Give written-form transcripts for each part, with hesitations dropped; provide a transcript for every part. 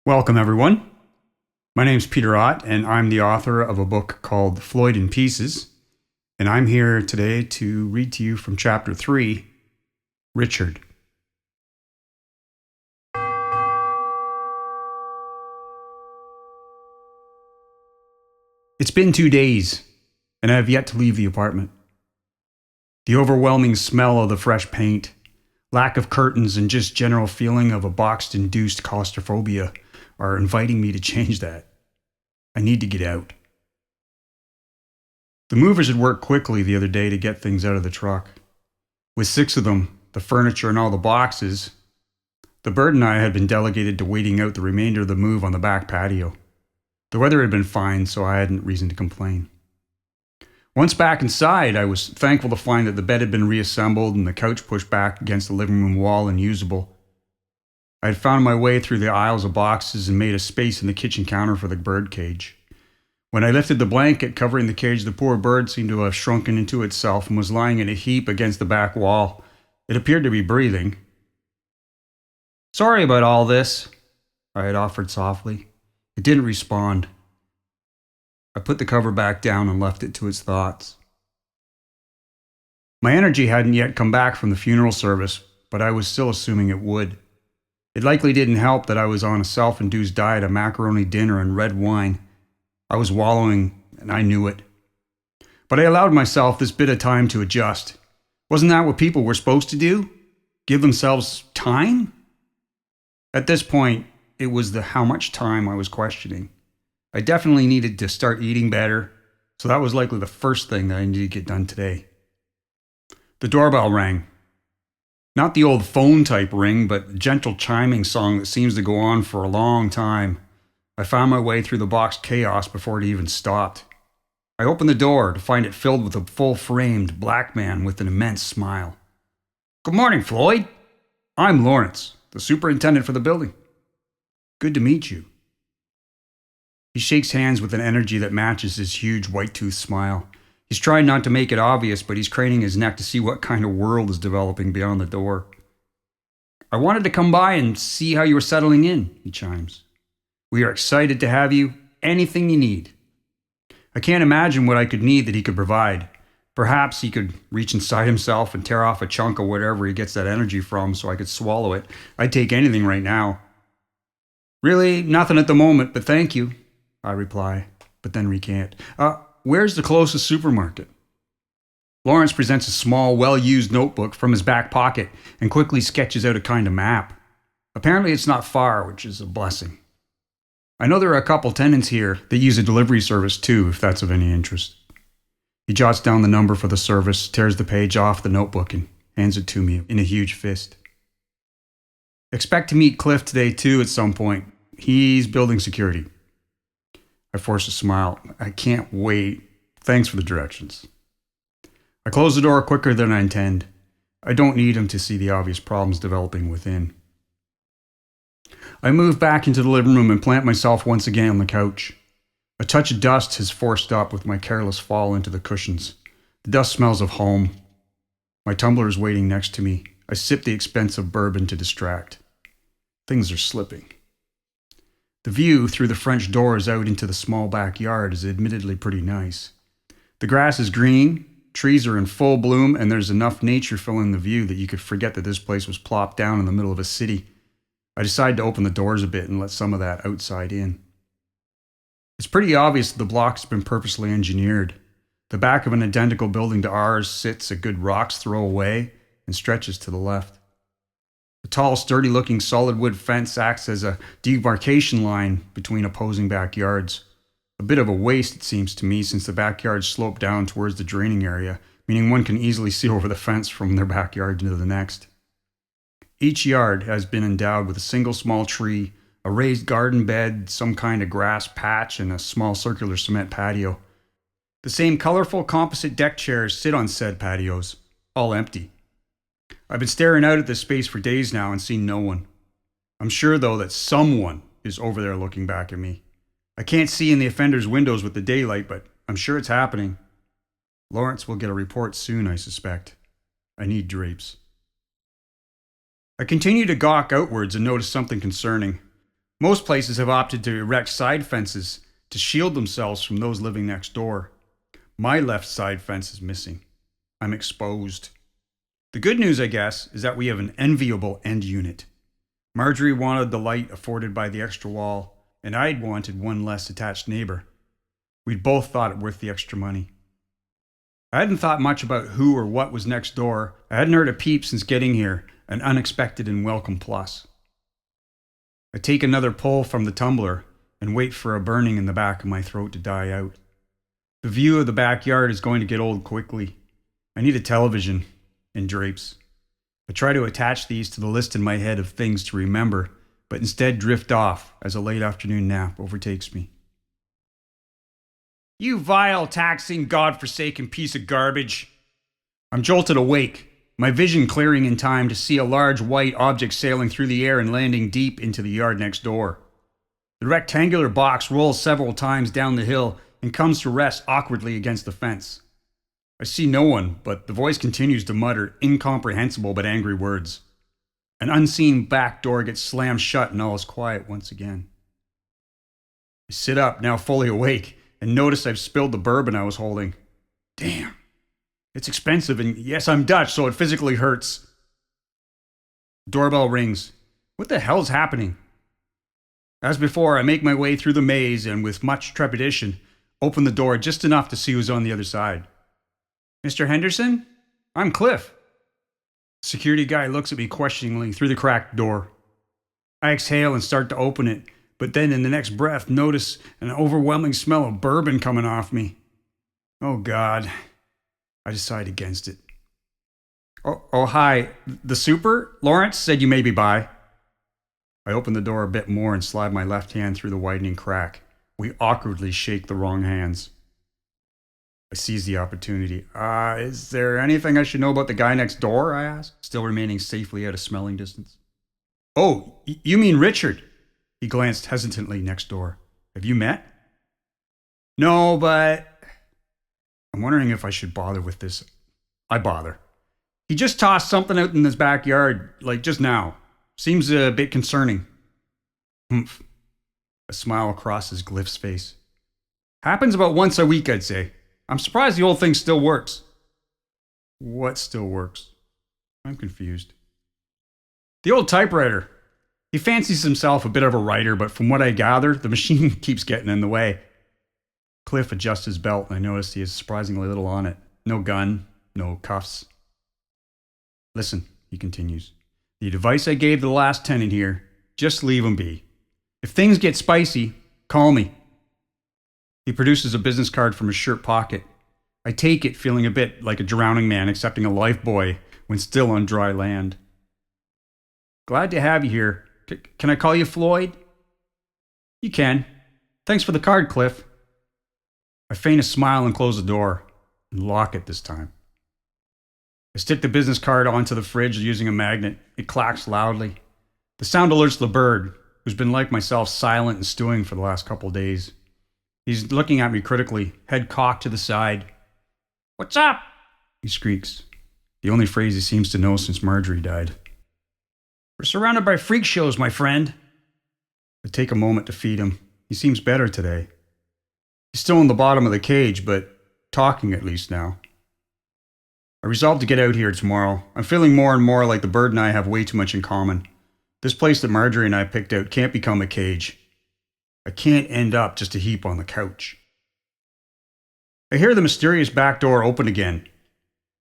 Welcome, everyone. My name's Peter Ott, and I'm the author of a book called Floyd In Pieces. And I'm here today to read to you from Chapter 3, Richard. It's been 2 days, and I have yet to leave the apartment. The overwhelming smell of the fresh paint, lack of curtains, and just general feeling of a box-induced claustrophobia are inviting me to change that. I need to get out. The movers had worked quickly the other day to get things out of the truck. With 6 of them, the furniture and all the boxes, the bird and I had been delegated to waiting out the remainder of the move on the back patio. The weather had been fine, so I hadn't reason to complain. Once back inside, I was thankful to find that the bed had been reassembled and the couch pushed back against the living room wall and usable. I had found my way through the aisles of boxes and made a space in the kitchen counter for the bird cage. When I lifted the blanket covering the cage, the poor bird seemed to have shrunken into itself and was lying in a heap against the back wall. It appeared to be breathing. "Sorry about all this," I had offered softly. It didn't respond. I put the cover back down and left it to its thoughts. My energy hadn't yet come back from the funeral service, but I was still assuming it would. It likely didn't help that I was on a self-induced diet of macaroni dinner and red wine. I was wallowing, and I knew it. But I allowed myself this bit of time to adjust. Wasn't that what people were supposed to do? Give themselves time? At this point, it was the how much time I was questioning. I definitely needed to start eating better, so that was likely the first thing that I needed to get done today. The doorbell rang. Not the old phone type ring, but a gentle chiming song that seems to go on for a long time. I found my way through the boxed chaos before it even stopped. I opened the door to find it filled with a full-framed black man with an immense smile. "Good morning, Floyd. I'm Lawrence, the superintendent for the building. Good to meet you." He shakes hands with an energy that matches his huge white-toothed smile. He's trying not to make it obvious, but he's craning his neck to see what kind of world is developing beyond the door. "I wanted to come by and see how you were settling in," he chimes. "We are excited to have you. Anything you need." I can't imagine what I could need that he could provide. Perhaps he could reach inside himself and tear off a chunk of whatever he gets that energy from so I could swallow it. I'd take anything right now. "Really, nothing at the moment, but thank you," I reply, but then recant. Where's the closest supermarket?" Lawrence presents a small, well-used notebook from his back pocket and quickly sketches out a kind of map. Apparently it's not far, which is a blessing. "I know there are a couple tenants here that use a delivery service too, if that's of any interest." He jots down the number for the service, tears the page off the notebook, and hands it to me in a huge fist. "Expect to meet Cliff today too at some point. He's building security." I force a smile. "I can't wait. Thanks for the directions." I close the door quicker than I intend. I don't need him to see the obvious problems developing within. I move back into the living room and plant myself once again on the couch. A touch of dust has forced up with my careless fall into the cushions. The dust smells of home. My tumbler is waiting next to me. I sip the expensive bourbon to distract. Things are slipping. The view through the French doors out into the small backyard is admittedly pretty nice. The grass is green, trees are in full bloom, and there's enough nature filling the view that you could forget that this place was plopped down in the middle of a city. I decide to open the doors a bit and let some of that outside in. It's pretty obvious that the block has been purposely engineered. The back of an identical building to ours sits a good rock's throw away and stretches to the left. The tall, sturdy-looking solid wood fence acts as a demarcation line between opposing backyards. A bit of a waste, it seems to me, since the backyards slope down towards the draining area, meaning one can easily see over the fence from their backyard into the next. Each yard has been endowed with a single small tree, a raised garden bed, some kind of grass patch, and a small circular cement patio. The same colorful composite deck chairs sit on said patios, all empty. I've been staring out at this space for days now and seen no one. I'm sure, though, that someone is over there looking back at me. I can't see in the offender's windows with the daylight, but I'm sure it's happening. Lawrence will get a report soon, I suspect. I need drapes. I continue to gawk outwards and notice something concerning. Most places have opted to erect side fences to shield themselves from those living next door. My left side fence is missing. I'm exposed. The good news, I guess, is that we have an enviable end unit. Marjorie wanted the light afforded by the extra wall, and I'd wanted one less attached neighbor. We'd both thought it worth the extra money. I hadn't thought much about who or what was next door. I hadn't heard a peep since getting here, an unexpected and welcome plus. I take another pull from the tumbler and wait for a burning in the back of my throat to die out. The view of the backyard is going to get old quickly. I need a television and drapes. I try to attach these to the list in my head of things to remember, but instead drift off as a late afternoon nap overtakes me. You vile, taxing, God-forsaken piece of garbage. I'm jolted awake, my vision clearing in time to see a large white object sailing through the air and landing deep into the yard next door. The rectangular box rolls several times down the hill and comes to rest awkwardly against the fence. I see no one, but the voice continues to mutter incomprehensible but angry words. An unseen back door gets slammed shut and all is quiet once again. I sit up, now fully awake, and notice I've spilled the bourbon I was holding. Damn. It's expensive, and yes, I'm Dutch, so it physically hurts. Doorbell rings. What the hell's happening? As before, I make my way through the maze and, with much trepidation, open the door just enough to see who's on the other side. Mr. Henderson? I'm Cliff. The security guy looks at me questioningly through the cracked door. I exhale and start to open it, but then in the next breath notice an overwhelming smell of bourbon coming off me. Oh, God. I decide against it. Oh, hi. The super? Lawrence said you may be by. I open the door a bit more and slide my left hand through the widening crack. We awkwardly shake the wrong hands. I seize the opportunity. Is there anything I should know about the guy next door? I ask, still remaining safely at a smelling distance. Oh, you mean Richard? He glanced hesitantly next door. Have you met? No, but I'm wondering if I should bother with this. I bother. He just tossed something out in his backyard, like just now. Seems a bit concerning. Humph. A smile crosses Glyph's face. Happens about once a week, I'd say. I'm surprised the old thing still works. What still works? I'm confused. The old typewriter. He fancies himself a bit of a writer, but from what I gather, the machine keeps getting in the way. Cliff adjusts his belt, and I notice he has surprisingly little on it. No gun, no cuffs. Listen, he continues. The advice I gave the last tenant here, just leave him be. If things get spicy, call me. He produces a business card from his shirt pocket. I take it, feeling a bit like a drowning man accepting a lifebuoy when still on dry land. Glad to have you here. Can I call you Floyd? You can. Thanks for the card, Cliff. I feign a smile and close the door, and lock it this time. I stick the business card onto the fridge using a magnet. It clacks loudly. The sound alerts the bird, who's been like myself silent and stewing for the last couple of days. He's looking at me critically, head cocked to the side. What's up? He squeaks. The only phrase he seems to know since Marjorie died. We're surrounded by freak shows, my friend. I take a moment to feed him. He seems better today. He's still in the bottom of the cage, but talking at least now. I resolve to get out here tomorrow. I'm feeling more and more like the bird and I have way too much in common. This place that Marjorie and I picked out can't become a cage. I can't end up just a heap on the couch. I hear the mysterious back door open again.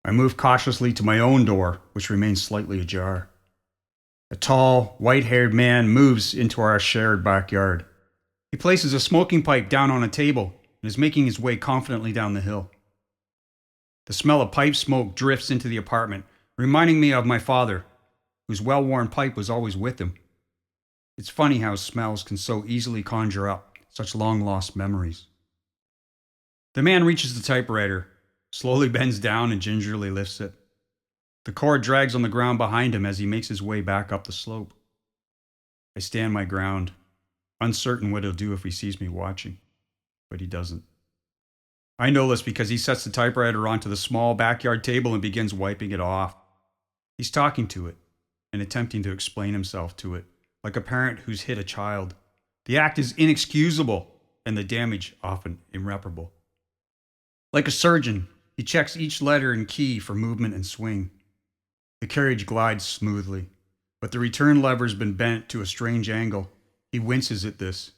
I move cautiously to my own door, which remains slightly ajar. A tall, white-haired man moves into our shared backyard. He places a smoking pipe down on a table and is making his way confidently down the hill. The smell of pipe smoke drifts into the apartment, reminding me of my father, whose well-worn pipe was always with him. It's funny how smells can so easily conjure up such long-lost memories. The man reaches the typewriter, slowly bends down and gingerly lifts it. The cord drags on the ground behind him as he makes his way back up the slope. I stand my ground, uncertain what he'll do if he sees me watching, but he doesn't. I know this because he sets the typewriter onto the small backyard table and begins wiping it off. He's talking to it and attempting to explain himself to it, like a parent who's hit a child The act is inexcusable and the damage often irreparable. Like a surgeon, he checks each letter and key for movement and swing. The carriage glides smoothly, but the return lever's been bent to a strange angle. He winces at this.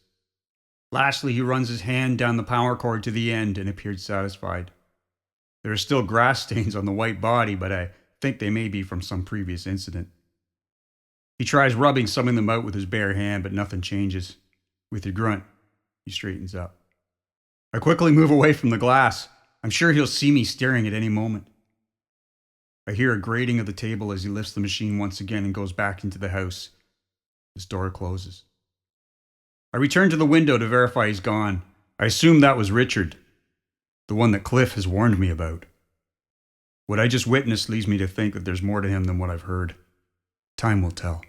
Lastly, he runs his hand down the power cord to the end and appeared satisfied. There are still grass stains on the white body, but I think they may be from some previous incident. He tries rubbing some of them out with his bare hand, but nothing changes. With a grunt, he straightens up. I quickly move away from the glass. I'm sure he'll see me staring at any moment. I hear a grating of the table as he lifts the machine once again and goes back into the house. His door closes. I return to the window to verify he's gone. I assume that was Richard, the one that Cliff has warned me about. What I just witnessed leads me to think that there's more to him than what I've heard. Time will tell.